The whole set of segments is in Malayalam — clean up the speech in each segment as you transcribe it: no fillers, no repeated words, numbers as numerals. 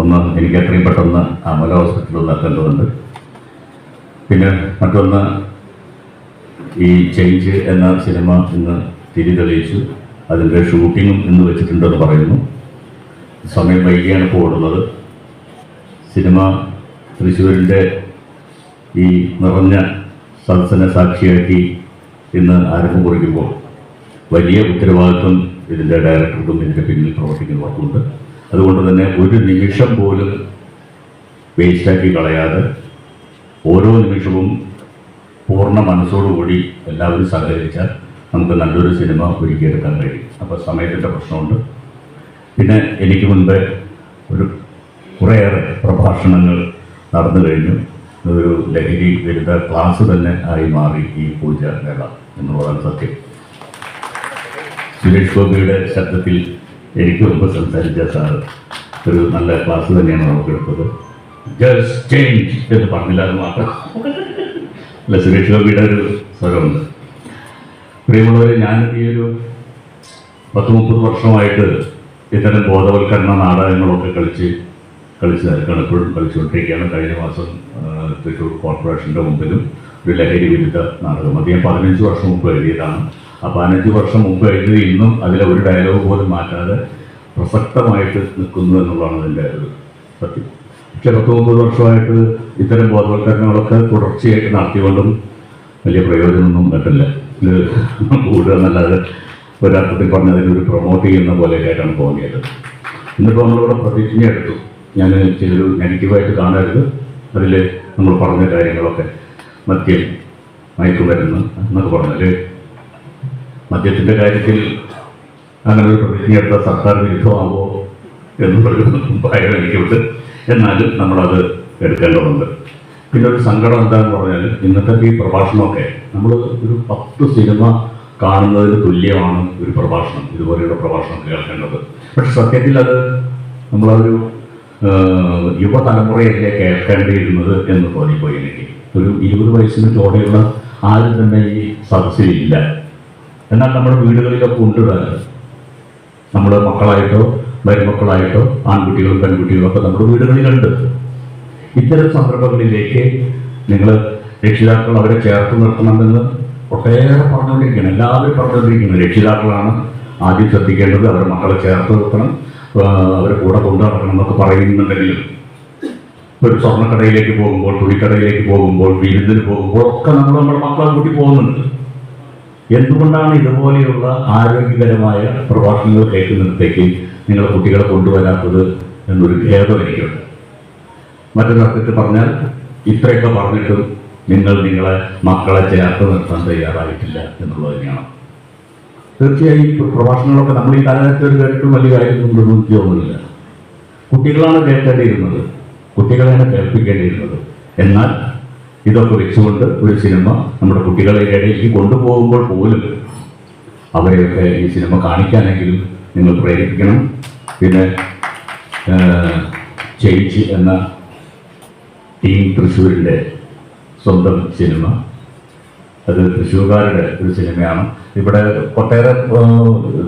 ഒന്ന് എനിക്ക് എത്രയും പെട്ടെന്ന് അമല ഹോസ്പിറ്റലിൽ എത്തേണ്ടതുണ്ട്. പിന്നെ മറ്റൊന്ന്, ഈ ചേഞ്ച് എന്ന സിനിമ ഇന്ന് തിരിതെളിയിച്ചു. അതിൻ്റെ ഷൂട്ടിങ്ങും ഇന്ന് വെച്ചിട്ടുണ്ടെന്ന് പറയുന്നു. സമയം വൈകിയാണ് ഇപ്പോൾ ഓടുന്നത്. സിനിമ തൃശ്ശൂരിൻ്റെ ഈ നിറഞ്ഞ സദസ്സിനെ സാക്ഷിയാക്കി ഇന്ന് ആരംഭം കുറിക്കുമ്പോൾ വലിയ ഉത്തരവാദിത്വം ഇതിൻ്റെ ഡയറക്ടർക്കും ഇതിൻ്റെ പിന്നിൽ പ്രവർത്തിക്കുന്നവർക്കുണ്ട്. അതുകൊണ്ട് തന്നെ ഒരു നിമിഷം പോലും വേസ്റ്റാക്കി കളയാതെ ഓരോ നിമിഷവും പൂർണ്ണ മനസ്സോടുകൂടി എല്ലാവരും സഹകരിച്ചാൽ നമുക്ക് നല്ലൊരു സിനിമ ഒരുക്കിയെടുക്കാൻ കഴിയും. അപ്പോൾ സമയത്തിൻ്റെ പ്രശ്നമുണ്ട്. പിന്നെ എനിക്ക് മുൻപേ കുറേയേറെ പ്രഭാഷണങ്ങൾ നടന്നു കഴിഞ്ഞു. ഒരു ലഹരി വിരുദ്ധ ക്ലാസ് തന്നെ ആയി മാറി ഈ പൂജ മേള എന്നുള്ളതാണ് സത്യം. സുരേഷ് ഗോപിയുടെ ശബ്ദത്തിൽ എനിക്ക് മുമ്പ് സംസാരിച്ച സാർ ഒരു നല്ല ക്ലാസ് തന്നെയാണ് നമുക്ക് എടുത്തത്. ജസ്റ്റ് ചേഞ്ച് എന്ന് പറഞ്ഞില്ല, അത് മാത്രം അല്ല, സുരേഷ് ഗോപിയുടെ ഒരു സ്വരമുണ്ട്. പ്രിയമുള്ളവരെ, ഞാൻ ഈ ഒരു 10-30 വർഷമായിട്ട് ഇത്തരം ബോധവൽക്കരണ നാടകങ്ങളൊക്കെ കളിച്ച് നിൽക്കുകയാണ്. എപ്പോഴും കളിച്ചുകൊണ്ടിരിക്കുകയാണ്. കഴിഞ്ഞ മാസം തൃശ്ശൂർ കോർപ്പറേഷൻ്റെ മുമ്പിലും ഒരു ലഹരി വിരുദ്ധ നാടകം, അത് ഞാൻ 15 വർഷം മുമ്പ് എഴുതിയതാണ്. ആ 15 വർഷം മുമ്പ് എഴുതി ഇന്നും അതിലെ ഒരു ഡയലോഗ് പോലും മാറ്റാതെ പ്രസക്തമായിട്ട് നിൽക്കുന്നു എന്നുള്ളതാണ് അതിൻ്റെ ഒരു സത്യം. പക്ഷേ 10-30 വർഷമായിട്ട് ഇത്തരം ബോധവൽക്കരണങ്ങളൊക്കെ തുടർച്ചയായിട്ട് നടത്തിക്കൊണ്ടും വലിയ പ്രയോജനമൊന്നും കിട്ടില്ല. ഇത് കൂടുതൽ നല്ലത് ഒരർത്ഥത്തിൽ പറഞ്ഞ് അതിനൊരു പ്രൊമോട്ട് ചെയ്യുന്ന പോലെയൊക്കെയായിട്ടാണ് തോന്നിയത്. എന്നിപ്പോൾ നമ്മളിവിടെ പ്രതിജ്ഞ എടുത്തു, ഞാൻ ചിലർ നെഗറ്റീവായിട്ട് കാണരുത്, അതിൽ നമ്മൾ പറഞ്ഞ കാര്യങ്ങളൊക്കെ മദ്യം, മയക്കുമരുന്ന് എന്നൊക്കെ പറഞ്ഞാൽ മദ്യത്തിൻ്റെ കാര്യത്തിൽ അങ്ങനെ ഒരു പ്രതിജ്ഞ എടുത്ത സർക്കാർ വിരുദ്ധമാകുമോ എന്നുള്ളൊരു ഭയം എനിക്കുണ്ട്. എന്നാലും നമ്മളത് എടുക്കേണ്ടതുണ്ട്. പിന്നെ ഒരു സങ്കടം എന്താണെന്ന് പറഞ്ഞാൽ ഇന്നത്തെ ഈ പ്രഭാഷണമൊക്കെ നമ്മൾ ഒരു 10 സിനിമ കാണുന്നതിന് തുല്യമാണ് ഒരു പ്രഭാഷണം, ഇതുപോലെയുള്ള പ്രഭാഷണം കേൾക്കേണ്ടത്. പക്ഷെ സത്യത്തിൽ അത് നമ്മളൊരു യുവതലമുറയല്ലേ കേൾക്കേണ്ടിയിരുന്നത് എന്ന് തോന്നിപ്പോയി എനിക്ക്. ഒരു 20 വയസ്സിന് ചോടെയുള്ള ആരും തന്നെ ഈ സദസ്സിലില്ല. എന്നാൽ നമ്മുടെ വീടുകളിലൊക്കെ ഉണ്ട്. നമ്മുടെ മക്കളായിട്ടോ മരുമക്കളായിട്ടോ ആൺകുട്ടികളും പെൺകുട്ടികളും ഒക്കെ നമ്മുടെ വീടുകളിലുണ്ട്. ഇത്തരം സന്ദർഭങ്ങളിലേക്ക് നിങ്ങൾ രക്ഷിതാക്കൾ അവരെ ചേർത്ത് നിർത്തണമെന്ന് ഒട്ടേറെ പറഞ്ഞുകൊണ്ടിരിക്കണം. എല്ലാവരും പറഞ്ഞുകൊണ്ടിരിക്കുന്നത് രക്ഷിതാക്കളാണ് ആദ്യം ശ്രദ്ധിക്കേണ്ടത്. അവരുടെ മക്കളെ ചേർത്ത് നിർത്തണം, അവരെ കൂടെ കൊണ്ടു നടക്കണം എന്നൊക്കെ പറയുന്നുണ്ടെങ്കിലും ഒരു സ്വർണ്ണക്കടയിലേക്ക് പോകുമ്പോൾ, തുണിക്കടയിലേക്ക് പോകുമ്പോൾ, വിരുന്നിന് പോകുമ്പോൾ ഒക്കെ നമ്മൾ നമ്മുടെ മക്കളെ കൂട്ടി പോകുന്നുണ്ട്. എന്തുകൊണ്ടാണ് ഇതുപോലെയുള്ള ആരോഗ്യകരമായ പ്രഭാഷണങ്ങൾ കേൾക്കുന്നിടത്തേക്ക് നിങ്ങൾ കുട്ടികളെ കൊണ്ടുവരാത്തത് എന്നൊരു ഖേദം എനിക്കുണ്ട്. മറ്റൊരർത്ഥത്തിൽ പറഞ്ഞാൽ ഇത്രയൊക്കെ പറഞ്ഞിട്ടും നിങ്ങളെ മക്കളെ ചേർത്ത് നിർത്താൻ തയ്യാറായിട്ടില്ല എന്നുള്ളത് തന്നെയാണ്. തീർച്ചയായും പ്രഭാഷണങ്ങളൊക്കെ നമ്മൾ ഈ കാലഘട്ടത്തിൽ കേട്ടിട്ടും വലിയ കാര്യമൊന്നും എനിക്ക് തോന്നുന്നില്ല. കുട്ടികളാണ് കേൾക്കേണ്ടിയിരുന്നത്, കുട്ടികളെയാണ് കേൾപ്പിക്കേണ്ടിയിരുന്നത്. എന്നാൽ ഇതൊക്കെ വെച്ചുകൊണ്ട് ഒരു സിനിമ നമ്മുടെ കുട്ടികളെ ഇടയിലേക്ക് കൊണ്ടുപോകുമ്പോൾ പോലും അവരെയൊക്കെ ഈ സിനിമ കാണിക്കാനെങ്കിലും നിങ്ങൾ പ്രേരിപ്പിക്കണം. പിന്നെ ചേച്ചി എന്ന ടീം തൃശ്ശൂരിൻ്റെ സ്വന്തം സിനിമ, അത് തൃശ്ശൂർക്കാരുടെ ഒരു സിനിമയാണ്. ഇവിടെ ഒട്ടേറെ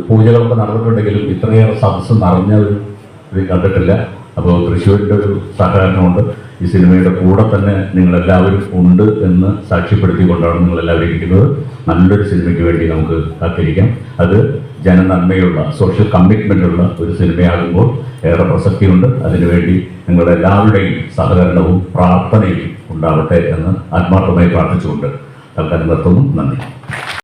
പൂജകളൊക്കെ നടന്നിട്ടുണ്ടെങ്കിലും ഇത്രയേറെ സദസ്സ് നിറഞ്ഞ ഒരു കണ്ടിട്ടില്ല. അപ്പോൾ തൃശ്ശൂരിൻ്റെ ഒരു സഹകരണമുണ്ട്. ഈ സിനിമയുടെ കൂടെ തന്നെ നിങ്ങളെല്ലാവരും ഉണ്ട് എന്ന് സാക്ഷ്യപ്പെടുത്തിക്കൊണ്ടാണ് നിങ്ങളെല്ലാവരും ഇരിക്കുന്നത്. നല്ലൊരു സിനിമയ്ക്ക് വേണ്ടി നമുക്ക് കാത്തിരിക്കാം. അത് ജനനന്മയുള്ള സോഷ്യൽ കമ്മിറ്റ്മെൻ്റുള്ള ഒരു സിനിമയാകുമ്പോൾ ഏറെ പ്രസക്തിയുണ്ട്. അതിനുവേണ്ടി നിങ്ങളുടെ എല്ലാവരുടെയും സഹകരണവും പ്രാർത്ഥനയും ഉണ്ടാവട്ടെ എന്ന് ആത്മാർത്ഥമായി പ്രാർത്ഥിച്ചുകൊണ്ട് തൽക്കാലം നിർത്തുന്നു. നന്ദി.